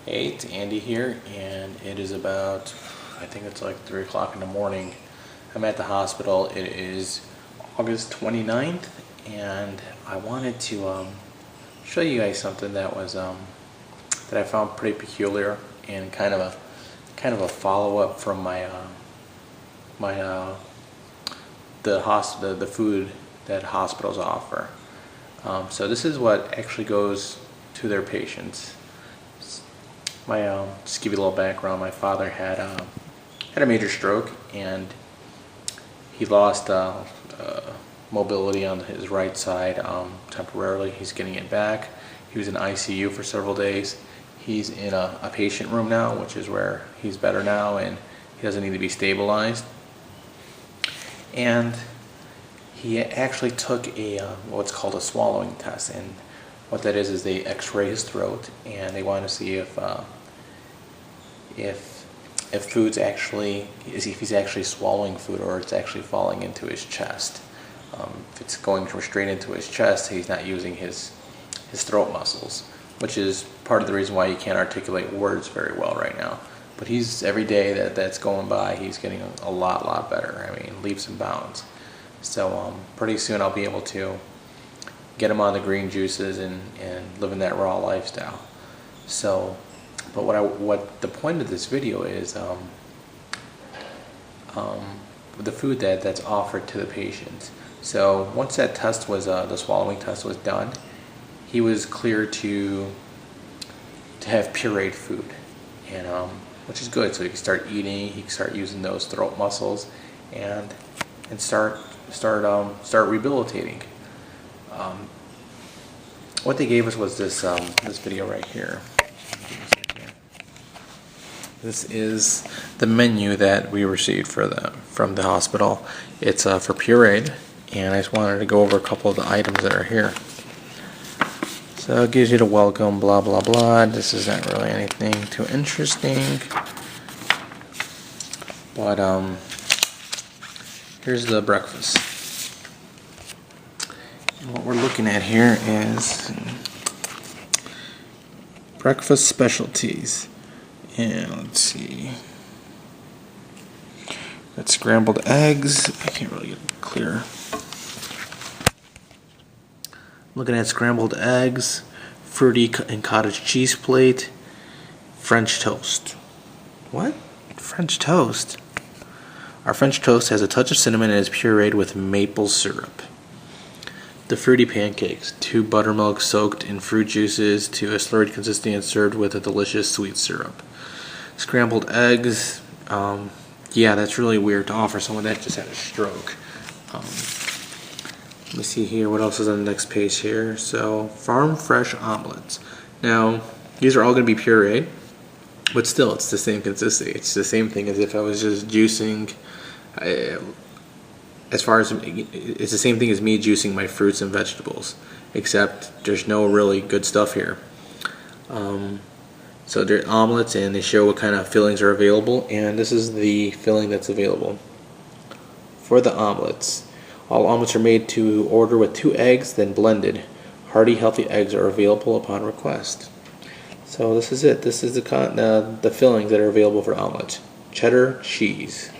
Hey, it's Andy here, and it is about, I think it's like 3 o'clock in the morning. I'm at the hospital. It is August 29th, and I wanted to show you guys something that was that I found pretty peculiar and kind of a follow-up from the food that hospitals offer. So this is what actually goes to their patients. Just give you a little background. My father had a major stroke, and he lost mobility on his right side temporarily. He's getting it back. He was in ICU for several days. He's in a patient room now, which is where he's better now, and he doesn't need to be stabilized. And he actually took what's called a swallowing test, and what that is they X-ray his throat, and they want to see if he's actually swallowing food or it's actually falling into his chest. If it's going straight into his chest, he's not using his throat muscles, which is part of the reason why he can't articulate words very well right now. But every day that's going by, he's getting a lot better. I mean, leaps and bounds. So pretty soon I'll be able to get him on the green juices and living that raw lifestyle. So, but what the point of this video is, the food that's offered to the patients. So once that test was the swallowing test was done, he was cleared to have pureed food, and which is good. So he can start eating, he can start using those throat muscles, and start rehabilitating. What they gave us was this video right here. This is the menu that we received from the hospital. It's for Puree, and I just wanted to go over a couple of the items that are here. So it gives you the welcome, blah blah blah. This isn't really anything too interesting, but here's the breakfast. And what we're looking at here is breakfast specialties. And let's see. Got scrambled eggs. I can't really get it clear. Looking at scrambled eggs, fruity and cottage cheese plate, French toast. What? French toast? Our French toast has a touch of cinnamon and is pureed with maple syrup. The fruity pancakes, 2 buttermilk soaked in fruit juices to a slurred consistency and served with a delicious sweet syrup. Scrambled eggs, yeah, that's really weird to offer someone that just had a stroke. Let me see here, what else is on the next page here? So, farm fresh omelets. Now, these are all going to be pureed, but still, it's the same consistency. It's the same thing as if I was just juicing. As far as it's the same thing as me juicing my fruits and vegetables, except there's no really good stuff here. So they're omelets, and they show what kind of fillings are available, and this is the filling that's available for the omelets. All omelets are made to order with 2 eggs, then blended. Hearty, healthy eggs are available upon request. So this is it. This is the fillings that are available for omelets. Cheddar cheese.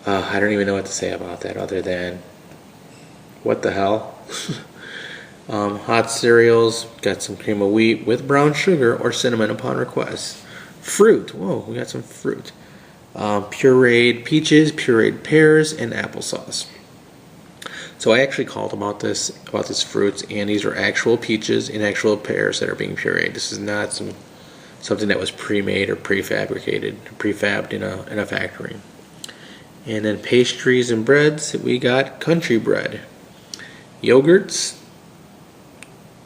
I don't even know what to say about that other than, what the hell? Hot cereals, got some cream of wheat with brown sugar or cinnamon upon request. Fruit, whoa, we got some fruit. Pureed peaches, pureed pears, and applesauce. So I actually called about this fruits, and these are actual peaches and actual pears that are being pureed. This is not something that was pre-made or prefabricated, prefabbed in a factory. And then pastries and breads, we got country bread, yogurts,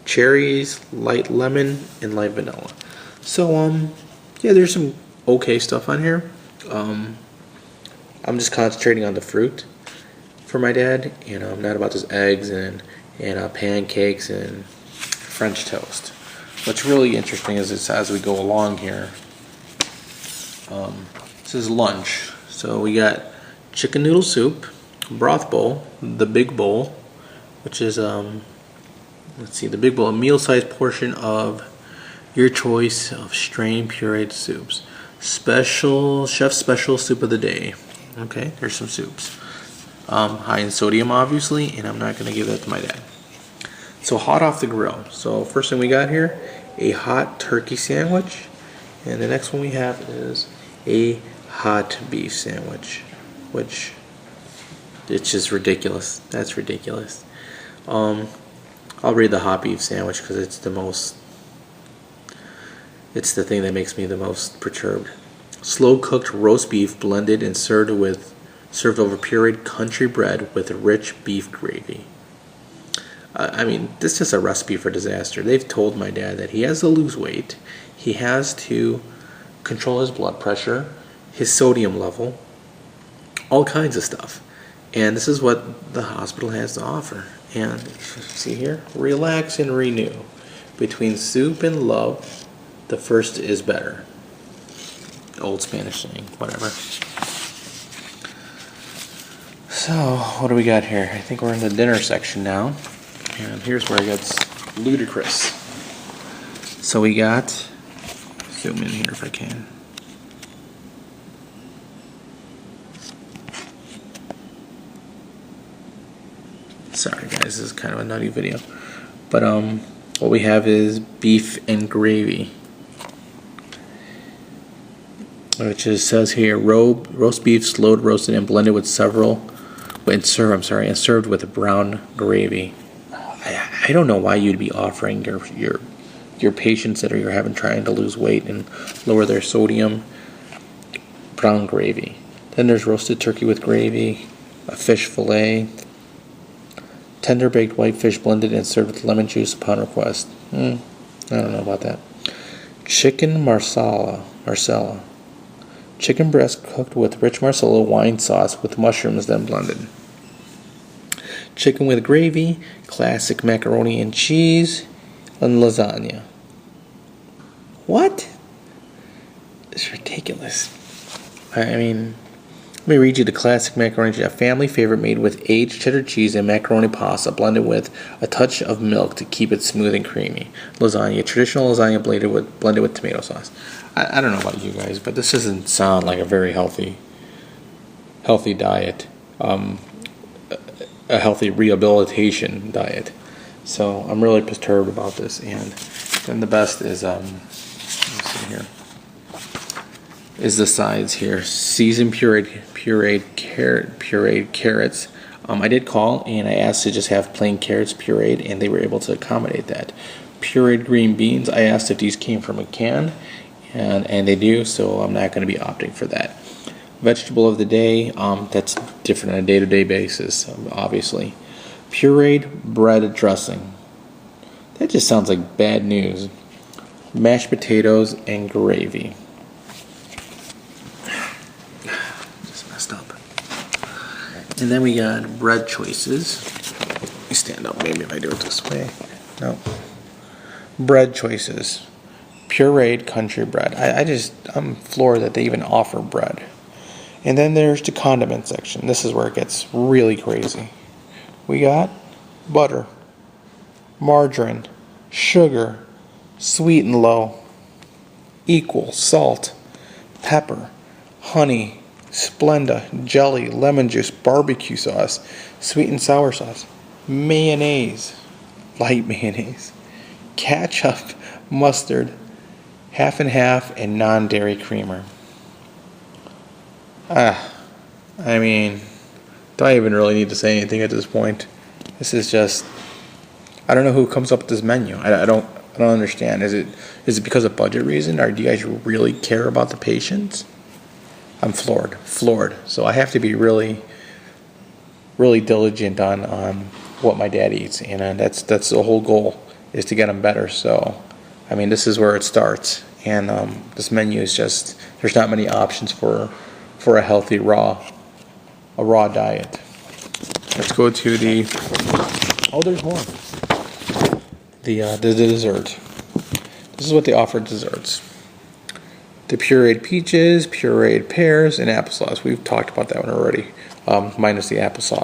cherries, light lemon, and light vanilla. So yeah, there's some okay stuff on here. I'm just concentrating on the fruit for my dad, and not about those eggs and pancakes and French toast. What's really interesting is as we go along here, this is lunch. So we got chicken noodle soup, broth bowl, the big bowl, which is let's see, the big bowl, a meal-sized portion of Your choice of strained pureed soups. Chef special soup of the day. Okay, there's some soups. High in sodium, obviously, and I'm not going to give that to my dad. So hot off the grill. So first thing we got here, a hot turkey sandwich. And the next one we have is a hot beef sandwich, which it's just ridiculous. That's ridiculous. I'll read the hot beef sandwich because it's the thing that makes me the most perturbed. Slow cooked roast beef blended and served over pureed country bread with rich beef gravy. I mean, this is a recipe for disaster. They've told my dad that he has to lose weight, he has to control his blood pressure, his sodium level, all kinds of stuff. And this is what the hospital has to offer. And see here, relax and renew. Between soup and love, the first is better. Old Spanish saying, whatever. So, what do we got here? I think we're in the dinner section now. And here's where it gets ludicrous. So we got, zoom in here if I can. Sorry guys, this is kind of a nutty video. But what we have is beef and gravy. Which says here, roast beef slowed roasted and blended with and served with a brown gravy. I don't know why you'd be offering your patients that are trying to lose weight and lower their sodium brown gravy. Then there's roasted turkey with gravy, a fish fillet, tender baked white fish blended and served with lemon juice upon request. I don't know about that. Chicken marsala. Chicken breast cooked with rich marsala wine sauce with mushrooms then blended. Chicken with gravy, classic macaroni and cheese, and lasagna. What? It's ridiculous. I mean, let me read you the classic macaroni and cheese, a family favorite made with aged cheddar cheese and macaroni pasta blended with a touch of milk to keep it smooth and creamy. Lasagna, traditional lasagna blended with tomato sauce. I don't know about you guys, but this doesn't sound like a very healthy diet. A healthy rehabilitation diet. So I'm really perturbed about this. And then the best is let's see here, is the sides here. Seasoned pureed carrots. I did call and I asked to just have plain carrots pureed, and they were able to accommodate that. Pureed green beans. I asked if these came from a can, and they do. So I'm not going to be opting for that. Vegetable of the day, that's different on a day-to-day basis, obviously. Pureed bread dressing. That just sounds like bad news. Mashed potatoes and gravy. Just messed up. And then we got bread choices. Let me stand up maybe if I do it this way. No. Bread choices. Pureed country bread. I'm floored that they even offer bread. And then there's the condiment section. This is where it gets really crazy. We got butter, margarine, sugar, sweet and low, equal, salt, pepper, honey, Splenda, jelly, lemon juice, barbecue sauce, sweet and sour sauce, mayonnaise, light mayonnaise, ketchup, mustard, half and half, and non-dairy creamer. I mean, do I even really need to say anything at this point? This is just, I don't know who comes up with this menu. I don't understand. Is it because of budget reason, or do you guys really care about the patients? I'm floored. So I have to be really, really diligent on what my dad eats, and that's the whole goal, is to get him better. So, I mean, this is where it starts, and this menu is just, there's not many options for a healthy raw diet. Let's go to there's more. The dessert. This is what they offer desserts. The pureed peaches, pureed pears, and applesauce. We've talked about that one already, minus the applesauce.